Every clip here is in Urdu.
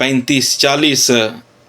35-40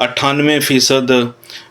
98%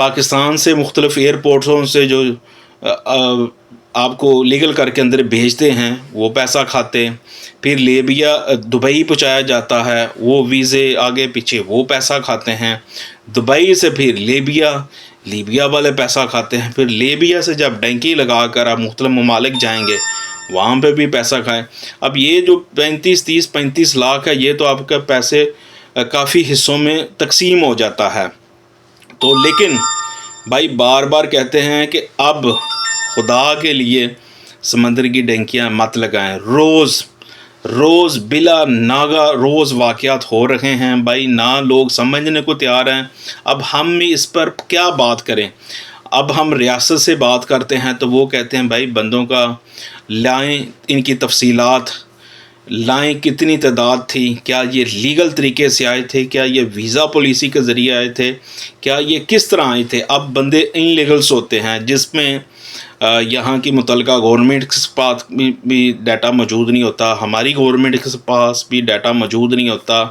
پاکستان سے مختلف ایئرپورٹوں سے جو آپ کو لیگل کر کے اندر بھیجتے ہیں وہ پیسہ کھاتے، پھر لیبیا دبئی پہنچایا جاتا ہے، وہ ویزے آگے پیچھے وہ پیسہ کھاتے ہیں، دبئی سے پھر لیبیا والے پیسہ کھاتے ہیں، پھر لیبیا سے جب ڈنکی لگا کر آپ مختلف ممالک جائیں گے وہاں پہ بھی پیسہ کھائیں۔ اب یہ جو 35 لاکھ ہے یہ تو آپ کا پیسے کافی حصوں میں تقسیم ہو جاتا ہے۔ تو لیکن بھائی بار بار کہتے ہیں کہ اب خدا کے لیے سمندر کی ڈنکیاں مت لگائیں، روز بلا ناگا روز واقعات ہو رہے ہیں بھائی، نہ لوگ سمجھنے کو تیار ہیں۔ اب ہم اس پر کیا بات کریں؟ اب ہم ریاست سے بات کرتے ہیں تو وہ کہتے ہیں بھائی بندوں کا لائیں، ان کی تفصیلات لائیں، کتنی تعداد تھی، کیا یہ لیگل طریقے سے آئے تھے، کیا یہ ویزا پالیسی کے ذریعے آئے تھے، کیا یہ کس طرح آئے تھے۔ اب بندے ان لیگلس ہوتے ہیں جس میں یہاں کی متعلقہ گورنمنٹ کے پاس بھی ڈیٹا موجود نہیں ہوتا، ہماری گورنمنٹ کے پاس بھی ڈیٹا موجود نہیں ہوتا،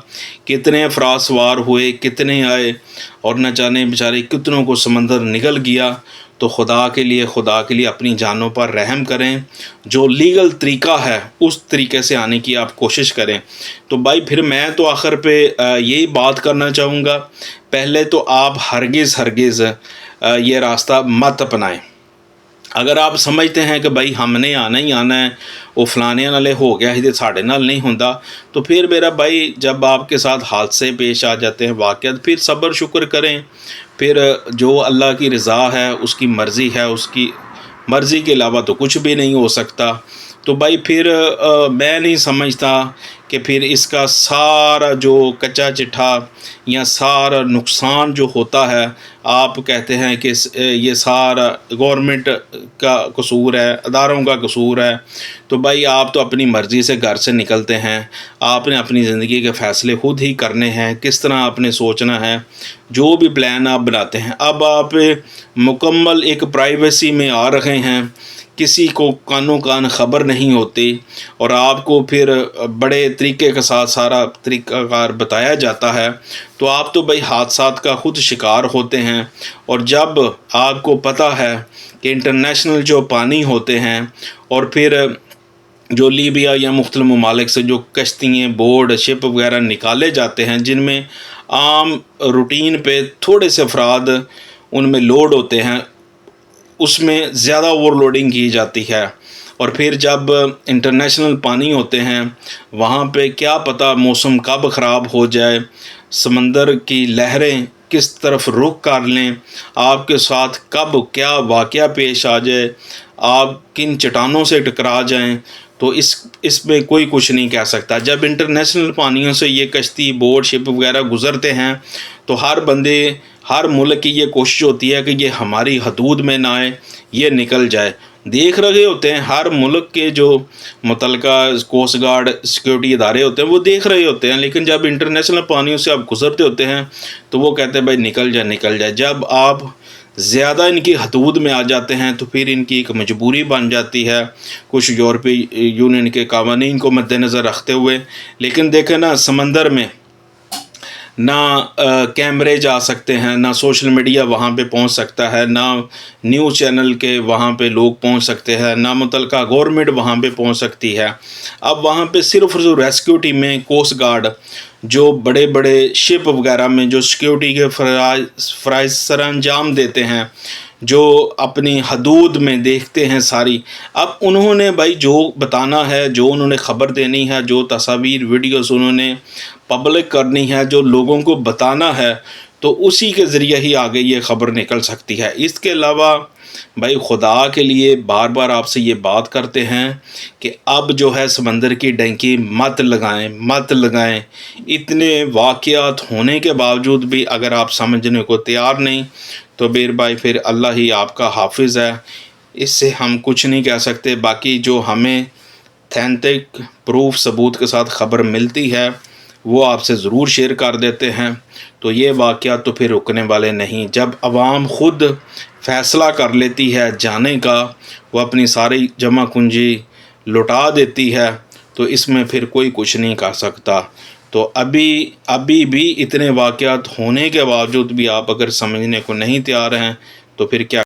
کتنے افراد سوار ہوئے، کتنے آئے، اور نہ جانے بیچارے کتنوں کو سمندر نگل گیا۔ تو خدا کے لیے اپنی جانوں پر رحم کریں، جو لیگل طریقہ ہے اس طریقے سے آنے کی آپ کوشش کریں۔ تو بھائی پھر میں تو آخر پہ یہی بات کرنا چاہوں گا، پہلے تو آپ ہرگز یہ راستہ مت اپنائیں۔ اگر آپ سمجھتے ہیں کہ بھائی ہم نے آنا ہی آنا ہے، وہ فلانے نالے ہو گیا ہی ساڑھے نال نہیں ہوتا، تو پھر میرا بھائی جب آپ کے ساتھ حادثے پیش آ جاتے ہیں واقعات، پھر صبر شکر کریں، پھر جو اللہ کی رضا ہے اس کی مرضی ہے، اس کی مرضی کے علاوہ تو کچھ بھی نہیں ہو سکتا۔ تو بھائی پھر میں نہیں سمجھتا کہ پھر اس کا سارا جو کچا چٹھا یا سارا نقصان جو ہوتا ہے، آپ کہتے ہیں کہ یہ سارا گورنمنٹ کا قصور ہے، اداروں کا قصور ہے۔ تو بھائی آپ تو اپنی مرضی سے گھر سے نکلتے ہیں، آپ نے اپنی زندگی کے فیصلے خود ہی کرنے ہیں، کس طرح آپ نے سوچنا ہے، جو بھی پلان آپ بناتے ہیں۔ اب آپ مکمل ایک پرائیویسی میں آ رہے ہیں، کسی کو کانوں کان خبر نہیں ہوتی، اور آپ کو پھر بڑے طریقے کے ساتھ سارا طریقہ کار بتایا جاتا ہے، تو آپ تو بھائی حادثات کا خود شکار ہوتے ہیں۔ اور جب آپ کو پتہ ہے کہ انٹرنیشنل جو پانی ہوتے ہیں، اور پھر جو لیبیا یا مختلف ممالک سے جو کشتییں، بورڈ، شپ وغیرہ نکالے جاتے ہیں، جن میں عام روٹین پہ تھوڑے سے افراد ان میں لوڈ ہوتے ہیں، اس میں زیادہ اوور لوڈنگ کی جاتی ہے۔ اور پھر جب انٹرنیشنل پانی ہوتے ہیں وہاں پہ کیا پتہ موسم کب خراب ہو جائے، سمندر کی لہریں کس طرف رخ کر لیں، آپ کے ساتھ کب کیا واقعہ پیش آ جائے، آپ کن چٹانوں سے ٹکرا جائیں، تو اس میں کوئی کچھ نہیں کہہ سکتا۔ جب انٹرنیشنل پانیوں سے یہ کشتی، بوٹ، شپ وغیرہ گزرتے ہیں تو ہر ملک کی یہ کوشش ہوتی ہے کہ یہ ہماری حدود میں نہ آئے، یہ نکل جائے۔ دیکھ رہے ہوتے ہیں ہر ملک کے جو متعلقہ کوسٹ گارڈ سیکیورٹی ادارے ہوتے ہیں وہ دیکھ رہے ہوتے ہیں، لیکن جب انٹرنیشنل پانیوں سے آپ گزرتے ہوتے ہیں تو وہ کہتے ہیں بھائی نکل جائے۔ جب آپ زیادہ ان کی حدود میں آ جاتے ہیں تو پھر ان کی ایک مجبوری بن جاتی ہے، کچھ یورپی یونین کے قوانین کو مد نظر رکھتے ہوئے۔ لیکن دیکھیں نا، سمندر میں نہ کیمرے جا سکتے ہیں، نہ سوشل میڈیا وہاں پہ پہنچ سکتا ہے، نہ نیوز چینل کے وہاں پہ لوگ پہنچ سکتے ہیں، نہ متعلقہ گورنمنٹ وہاں پہ پہنچ سکتی ہے۔ اب وہاں پہ صرف ریسکیو ٹیمیں، کوسٹ گارڈ جو بڑے بڑے شپ وغیرہ میں جو سیکیورٹی کے فرائض سر انجام دیتے ہیں، جو اپنی حدود میں دیکھتے ہیں ساری، اب انہوں نے بھائی جو بتانا ہے، جو انہوں نے خبر دینی ہے، جو تصاویر ویڈیوز انہوں نے پبلک کرنی ہے، جو لوگوں کو بتانا ہے، تو اسی کے ذریعے ہی آگے یہ خبر نکل سکتی ہے۔ اس کے علاوہ بھائی خدا کے لیے بار بار آپ سے یہ بات کرتے ہیں کہ اب جو ہے سمندر کی ڈنکی مت لگائیں۔ اتنے واقعات ہونے کے باوجود بھی اگر آپ سمجھنے کو تیار نہیں تو بھائی پھر اللہ ہی آپ کا حافظ ہے، اس سے ہم کچھ نہیں کہہ سکتے۔ باقی جو ہمیں تھینٹک پروف ثبوت کے ساتھ خبر ملتی ہے وہ آپ سے ضرور شیئر کر دیتے ہیں۔ تو یہ واقعات تو پھر رکنے والے نہیں، جب عوام خود فیصلہ کر لیتی ہے جانے کا، وہ اپنی ساری جمع کنجی لٹا دیتی ہے، تو اس میں پھر کوئی کچھ نہیں کر سکتا۔ تو ابھی بھی اتنے واقعات ہونے کے باوجود بھی آپ اگر سمجھنے کو نہیں تیار ہیں تو پھر کیا